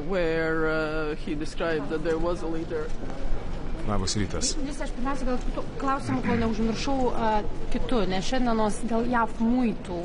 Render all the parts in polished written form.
where he described that there was a leader. Labas rytas. Aš pirmiausia gal kitų klausimų, kol neužmiršau kitų, nes šiandienos dėl JAV muitų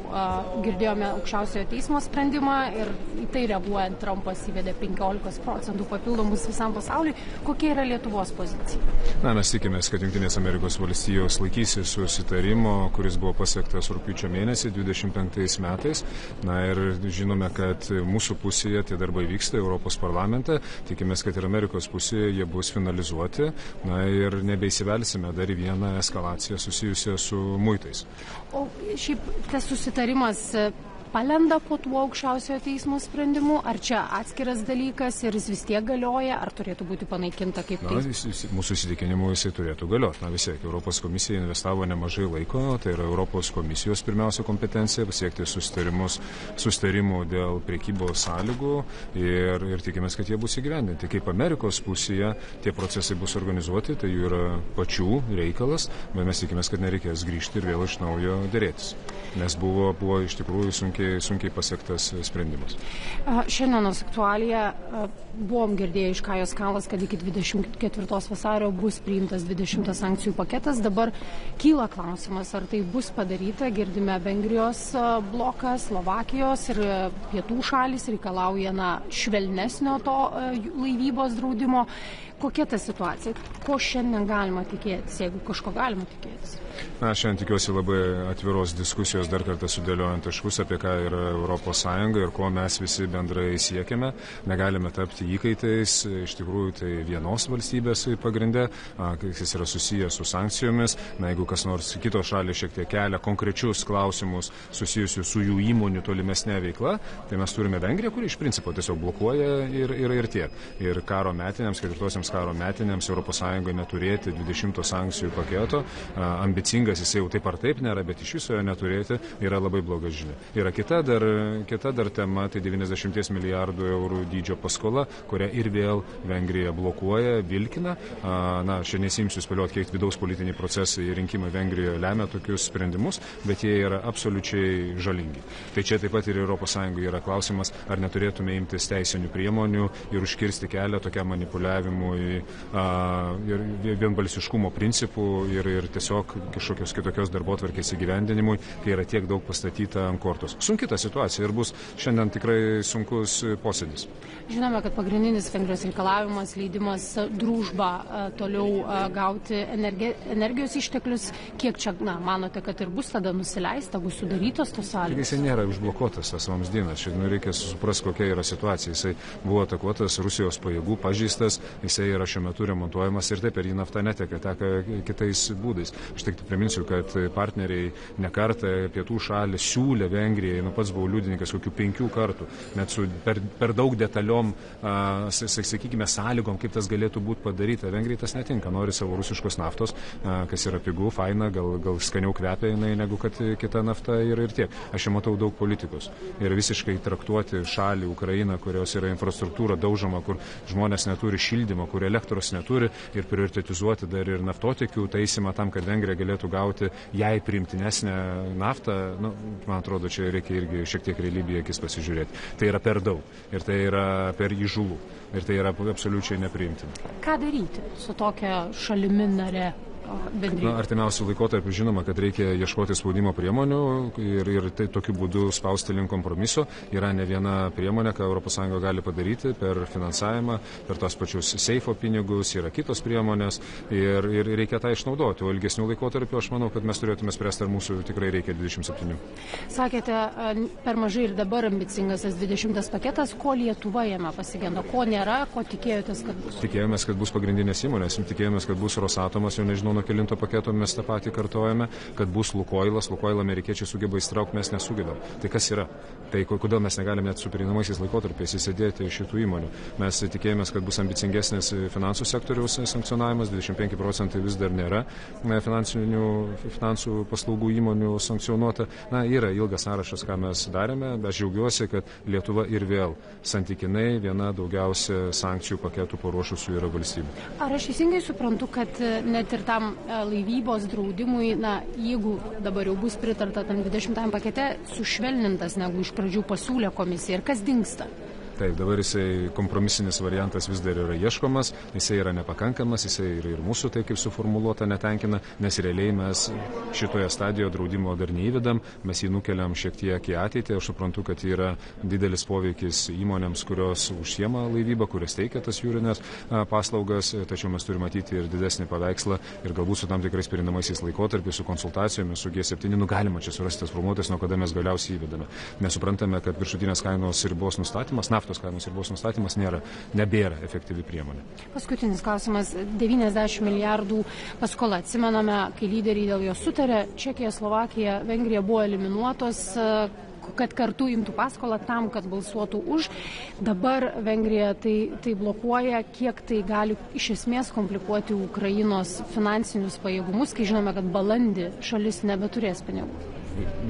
girdėjome aukščiausiojo teismo sprendimą ir į tai reaguojant Trumpas įvedė 15% papildomus visam pasauliui. Kokia yra Lietuvos pozicija? Mes tikimės, kad Jungtinės Amerikos valstijos laikysis susitarimo, kuris buvo pasiektas rugpjūčio mėnesį 25 metais. Ir žinome, kad mūsų pusėje tie darbai vyksta Europos parlamente. Tikimės, kad ir Amerikos pusėje jie bus finalizuoti. Ir nebeįsivelsime dar į vieną eskalaciją susijusią su muitais. O šiaip tas susitarimas palenda po tuo aukščiausiojo teismo sprendimu, ar čia atskiras dalykas ir jis vis tiek galioja, ar turėtų būti panaikinta kaip tai? Mūsų įsitikinimu jisai turėtų galioti. Vis tiek Europos komisija investavo nemažai laiko, tai yra Europos komisijos pirmiausia kompetencija pasiekti susitarimų dėl prekybos sąlygų ir tikimės, kad jie bus įgyvendinti. Kaip Amerikos pusėje tie procesai bus organizuoti, tai jų yra pačių reikalas, bet mes tikimės, kad nereikės grįžti ir vėl iš naujo dėrėtis, nes buvo iš tikrųjų sunkiai pasiektas sprendimas. Šiandienos aktualija buvom girdėję iš Kajos Kalas, kad iki 24 vasario bus priimtas 20 sankcijų paketas. Dabar kyla klausimas, ar tai bus padaryta. Girdime Vengrijos bloką, Slovakijos ir pietų šalys reikalauja švelnesnio to laivybos draudimo. Kokia ta situacija? Ko šiandien galima tikėtis, jeigu kažko galima tikėtis? Šiandien tikiuosi labai atviros diskusijos, dar kartą sudėliojant taškus, apie ką yra Europos Sąjunga ir ko mes visi bendrai siekiame. Negalime tapti įkaitais, iš tikrųjų tai vienos valstybės pagrinde, kas yra susijęs su sankcijomis. Jeigu kas nors kitos šalys šiek tiek kelia konkrečius klausimus susijusius su jų įmonių tolimesnė veikla, tai mes turime Vengriją, kuri iš principo tiesiog blokuoja ir tiek. Ir karo metinėms, 4 karo metinėms Europos Sąjungoje neturėti 20 sankcijų paketo, ambicingas jisai jau taip ar taip nėra, bet iš viso jo neturėti yra labai bloga žinia. Yra kita dar tema, tai 90 milijardų eurų dydžio paskola, kurią ir vėl Vengrija blokuoja, vilkina. Aš nesimsiu spėlioti, kiek vidaus politiniai procesai ir rinkimai Vengrijoje lemia tokius sprendimus, bet jie yra absoliučiai žalingi. Tai čia taip pat ir Europos Sąjungoje yra klausimas, ar neturėtume imtis teisinių priemonių ir užkirsti kelią tokiam manipuliavimui ir vienbalsiškumo principų ir tiesiog kažkokios kitokios darbotvarkės įgyvendinimui, kai yra tiek daug pastatyta ant kortos. Sunki ta situacija ir bus šiandien tikrai sunkus posėdis. Žinome, kad pagrindinis Vengrijos reikalavimas leidimas družbą toliau gauti energijos išteklius. Kiek čia, manote, kad ir bus tada nusileista, bus sudarytos tos sąlygos? Jisai nėra užblokuotas tas vamzdynas. Šiandien reikia suprasti, kokia yra situacija. Jisai buvo atakuotas Rusijos pajėgų, pažeistas, jisai yra šiuo metu remontuojamas ir taip ir į naftą neteka, teka kitais būdais. Aš tik priminsiu, kad partneriai nekartą pietų šalį siūlė Vengrijai, pats buvau liudininkas kokių 5 kartų, net su per daug detaliom, sakykime, sąlygom, kaip tas galėtų būti padaryta. Vengrijai tas netinka, nori savo rusiškos naftos, kas yra pigu, faina, gal skaniau kvepia jinai negu kad kita nafta ir tiek. Aš čia matau daug politikos ir visiškai traktuoti šalį Ukrainą, kurios yra infrastruktūra daužoma, kur žmonės neturi šildymo, kur elektros neturi ir prioritetizuoti dar ir naftotiekių taisymą tam, kad Vengrija galėtų gauti jai priimtinesnę naftą, man atrodo, čia reikia irgi šiek tiek realybėje akis pasižiūrėti. Tai yra per daug ir tai yra per įžūlų ir tai yra absoliučiai nepriimtina. Ką daryti su tokia šalimi nare? Artimiausių laikotarpių žinoma, kad reikia ieškoti spaudimo priemonių ir tai tokiu būdu spausti link kompromiso. Yra ne viena priemonė, ką ES gali padaryti per finansavimą, per tos pačius seifo pinigus, yra kitos priemonės ir reikia tą išnaudoti. O ilgesnių laikotarpių aš manau, kad mes turėtume spręsti, ar mūsų tikrai reikia 27. Sakėte, per mažai ir dabar ambicingas tas 20 paketas. Ko Lietuva jame pasigenda? Ko nėra? Ko tikėjotės, kad bus? Tikėjomės, kad bus pagrindinės įmonės. Tikėjomės, kad bus Rosatomas, jau nežinau, nuo kelinto paketo mes tą patį kartojame, kad bus Lukoilas amerikiečiai sugeba įstraukti, mes nesugebam. Tai kas yra? Tai kodėl mes negalime net su pereinamaisiais laikotarpiais įsidėti šitų įmonių? Mes tikėjomės, kad bus ambicingesnis finansų sektoriaus sankcionavimas, 25% vis dar nėra finansų paslaugų įmonių sankcionuota. Yra ilgas sąrašas, ką mes darėme, bet aš džiaugiuosi, kad Lietuva ir vėl santykinai viena daugiausia sankcijų paketų paruošusių yra valstybių. Ar aš teisingai suprantu, kad net ir tam laivybos draudimui, jeigu dabar jau bus pritarta tam 20 pakete, sušvelnintas negu iš pradžių pasiūlė komisija. Ir kas dingsta? Taip, dabar jisai kompromisinis variantas vis dar yra ieškomas, jisai yra nepakankamas, jisai ir mūsų tai kaip suformuluota netenkina, nes realiai mes šitoje stadijoje draudimo dar neįvedam, mes jį nukeliam šiek tiek į ateitį. Aš suprantu, kad yra didelis poveikis įmonėms, kurios užsiema laivybą, kurios teikia tas jūrinės paslaugas, tačiau mes turime matyti ir didesnį paveikslą ir galbūt su tam tikrais perinamaisiais laikotarpiais, su konsultacijomis, su G7, galima čia surasti tas formuotojas, nuo kada mes galiausiai įvedame. Mes suprantame, kad viršutinės kainos ribos nustatymas, naftos kainos ribos nustatymas nebėra efektyvi priemonė. Paskutinis klausimas. 90 milijardų paskola. Atsimename, kai lyderiai dėl jo sutarė, Čekija, Slovakija, Vengrija buvo eliminuotos, kad kartu imtų paskolą tam, kad balsuotų už. Dabar Vengrija tai blokuoja. Kiek tai gali iš esmės komplikuoti Ukrainos finansinius pajėgumus, kai žinome, kad balandį šalis nebeturės pinigų?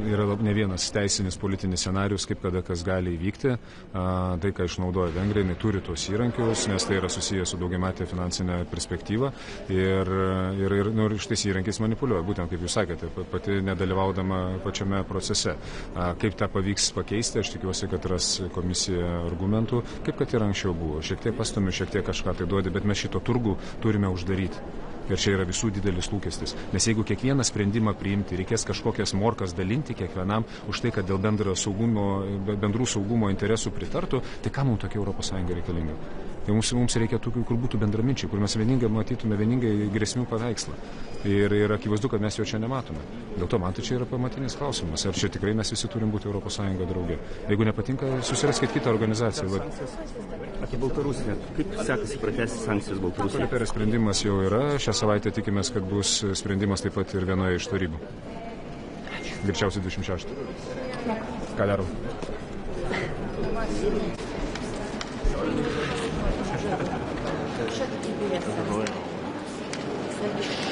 Yra ne vienas teisinis politinis scenarius, kaip kada kas gali įvykti. Tai, ką išnaudoja Vengrija, jinai turi tos įrankius, nes tai yra susijęs su daugiametė finansinė perspektyva ir šitais įrankiais manipuliuoja, būtent kaip jūs sakėte, pati nedalyvaudama pačiame procese. Kaip tą pavyks pakeisti, aš tikiuosi, kad ras komisija argumentų, kaip kad ir anksčiau buvo. Šiek tiek pastumiu, šiek tiek kažką tai duodi, bet mes šito turgų turime uždaryti. Ir čia yra visų didelis lūkestis. Nes jeigu kiekvieną sprendimą priimti, reikės kažkokias morkas dalinti kiekvienam už tai, kad dėl bendrų saugumo interesų pritartų, tai ką mums tokia ES reikalinga? Tai mums reikia tokių, kur būtų bendraminčiai, kur mes vieningai matytume vieningai grėsmių paveikslą. Ir akivaizdu, kad mes jo čia nematome. Dėl to man tai čia yra pamatinis klausimas. Ar čia tikrai mes visi turim būti ES drauge? Jeigu nepatinka, susiraskit kitą organizaciją. Apie Baltarusiją. Kaip sekasi pratęsti sankcijas Baltarusijai? Koreperio sprendimas jau yra. Šią savaitę tikimės, kad bus sprendimas taip pat ir vienoje iš tarybų. Greičiausiai 26. Ką darom?